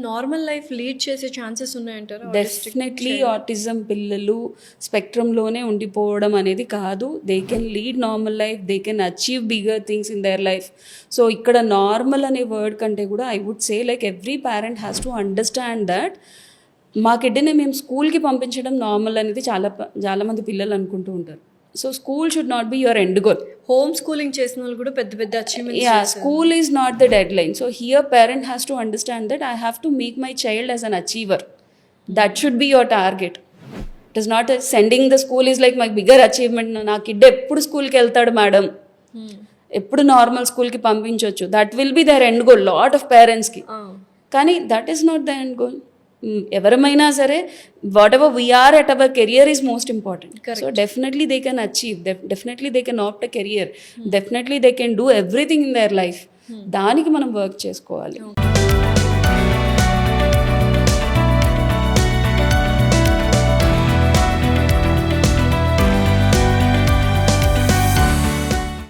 Normal life lead చేసే chances ఉన్నాయంటారా? Definitely autism పిల్లలు స్పెక్ట్రమ్లోనే ఉండిపోవడం అనేది కాదు. They can lead normal life, they can achieve bigger things in their life. So ఇక్కడ నార్మల్ అనే వర్డ్ కంటే కూడా I would say like every parent has to understand that మా కిడ్ని మేము స్కూల్కి పంపించడం నార్మల్ అనేది చాలామంది పిల్లలు అనుకుంటూ ఉంటారు. So school should not be your end goal. Home schooling చేసిన వాళ్ళు కూడా పెద్ద పెద్ద achievements. Yeah, school is not the deadline. So here parent has to understand that I have to make my child as an achiever. That should be your target. It is not sending the school is like my bigger achievement. నా kid ఎప్పుడు స్కూల్కి వెళ్తాడు madam, ఎప్పుడు normal స్కూల్కి పంపించవచ్చు, that will be the end goal lot of పేరెంట్స్కి. కానీ that is not the end goal. ఎవరమైనా సరే whatever we are at our career is most important. So definitely they can achieve, definitely they can opt a career, definitely they can do everything in their life. దానికి మనం work చేసుకోవాలి.